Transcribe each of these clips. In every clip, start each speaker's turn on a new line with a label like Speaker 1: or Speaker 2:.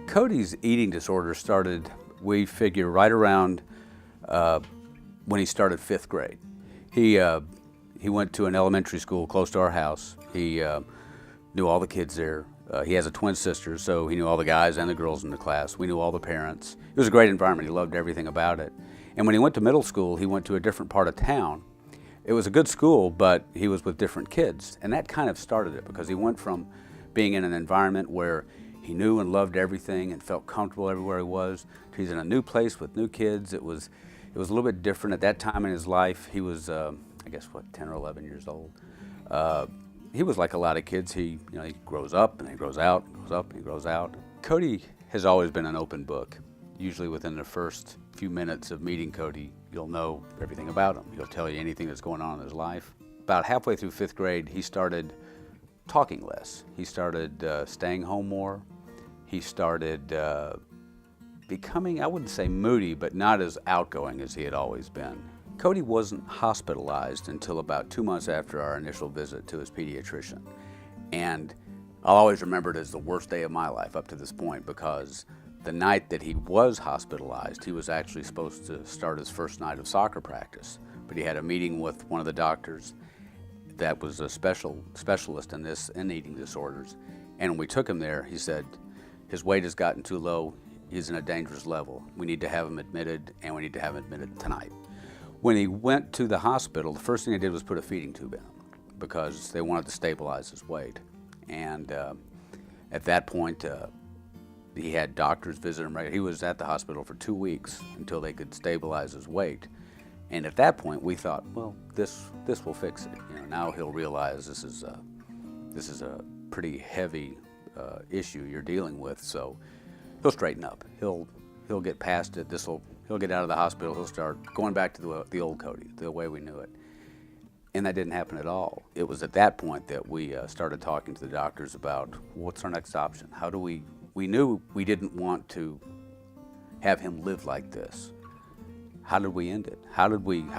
Speaker 1: Cody's eating disorder started, we figure, right around when he started 5th grade. He went to an elementary school close to our house. He knew all the kids there. He has a twin sister, so he knew all the guys and the girls in the class. We knew all the parents. It was a great environment. He loved everything about it. And when he went to middle school, he went to a different part of town. It was a good school, but he was with different kids. And that kind of started it, because he went from being in an environment where he knew and loved everything and felt comfortable everywhere he was. He's in a new place with new kids. It was a little bit different at that time in his life. He was, I guess, what, 10 or 11 years old. He was like a lot of kids. He grows up and he grows out, grows up and he grows out. Cody has always been an open book. Usually within the first few minutes of meeting Cody, you'll know everything about him. He'll tell you anything that's going on in his life. About halfway through 5th grade, he started talking less. He started staying home more. He started becoming, I wouldn't say moody, but not as outgoing as he had always been. Cody wasn't hospitalized until about 2 months after our initial visit to his pediatrician. And I'll always remember it as the worst day of my life up to this point, because the night that he was hospitalized, he was actually supposed to start his first night of soccer practice. But he had a meeting with one of the doctors that was a specialist in eating disorders. And when we took him there, he said, his weight has gotten too low, he's in a dangerous level. We need to have him admitted, and we need to have him admitted tonight. When he went to the hospital, the first thing they did was put a feeding tube in him, because they wanted to stabilize his weight. And at that point, he had doctors visit him regularly. He was at the hospital for 2 weeks until they could stabilize his weight. And at that point, we thought, well, this will fix it. Now he'll realize this is a pretty heavy issue you're dealing with, so he'll straighten up. He'll get past it. He'll get out of the hospital. He'll start going back to the old Cody, the way we knew it. And that didn't happen at all. It was at that point that we started talking to the doctors about what's our next option. How do we knew we didn't want to have him live like this. How did we end it? How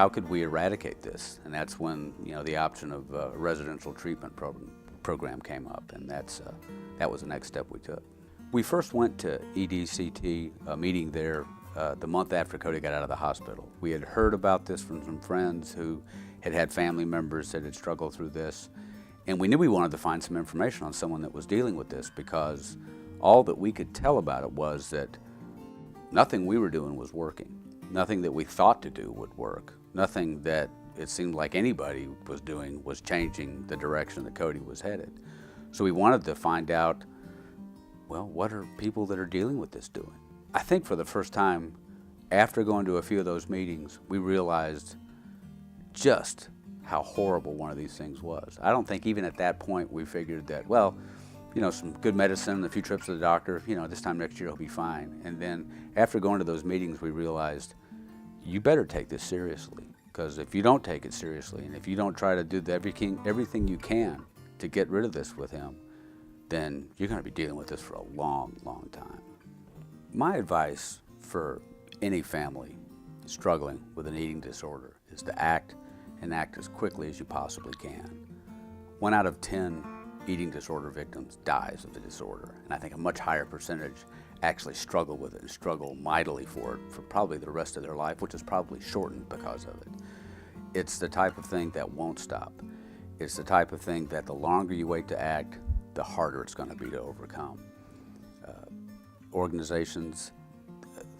Speaker 1: could we eradicate this? And that's when the option of a residential treatment program came up, and that was the next step we took. We first went to EDCT, a meeting there the month after Cody got out of the hospital. We had heard about this from some friends who had family members that had struggled through this, and we knew we wanted to find some information on someone that was dealing with this, because all that we could tell about it was that nothing we were doing was working. Nothing that we thought to do would work. Nothing that it seemed like anybody was doing was changing the direction that Cody was headed. So we wanted to find out, well, what are people that are dealing with this doing? I think for the first time, after going to a few of those meetings, we realized just how horrible one of these things was. I don't think even at that point we figured that, well, some good medicine, a few trips to the doctor, this time next year he'll be fine. And then after going to those meetings, we realized, you better take this seriously, because if you don't take it seriously, and if you don't try to do everything you can to get rid of this with him, then you're going to be dealing with this for a long, long time. My advice for any family struggling with an eating disorder is to act, and act as quickly as you possibly can. 1 out of 10 eating disorder victims dies of the disorder, and I think a much higher percentage actually struggle with it and struggle mightily for it for probably the rest of their life, which is probably shortened because of it. It's the type of thing that won't stop. It's the type of thing that the longer you wait to act, the harder it's going to be to overcome. Organizations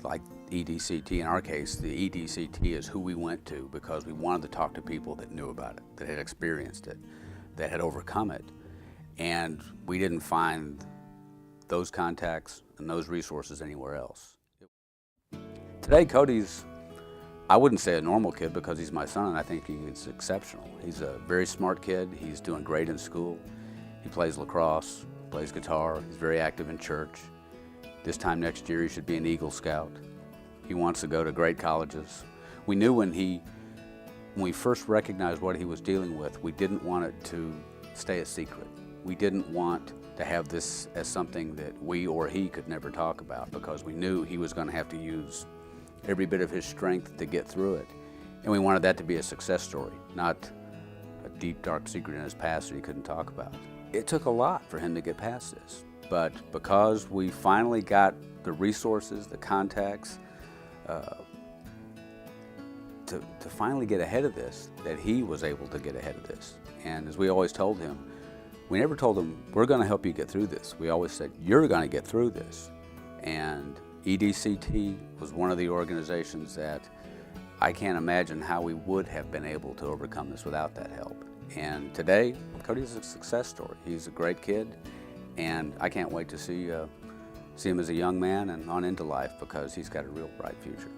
Speaker 1: like EDCT, in our case, the EDCT is who we went to because we wanted to talk to people that knew about it, that had experienced it, that had overcome it. And we didn't find those contacts and those resources anywhere else. Today, Cody's, I wouldn't say a normal kid because he's my son, and I think he's exceptional. He's a very smart kid. He's doing great in school. He plays lacrosse, plays guitar. He's very active in church. This time next year, he should be an Eagle Scout. He wants to go to great colleges. We knew when we first recognized what he was dealing with, we didn't want it to stay a secret. We didn't want to have this as something that we or he could never talk about, because we knew he was going to have to use every bit of his strength to get through it. And we wanted that to be a success story, not a deep, dark secret in his past that he couldn't talk about. It took a lot for him to get past this. But because we finally got the resources, the contacts, to finally get ahead of this, that he was able to get ahead of this. And as we always told him, we never told him, we're going to help you get through this. We always said, you're going to get through this. And EDCT was one of the organizations that I can't imagine how we would have been able to overcome this without that help. And today, Cody is a success story. He's a great kid, and I can't wait to see him as a young man and on into life, because he's got a real bright future.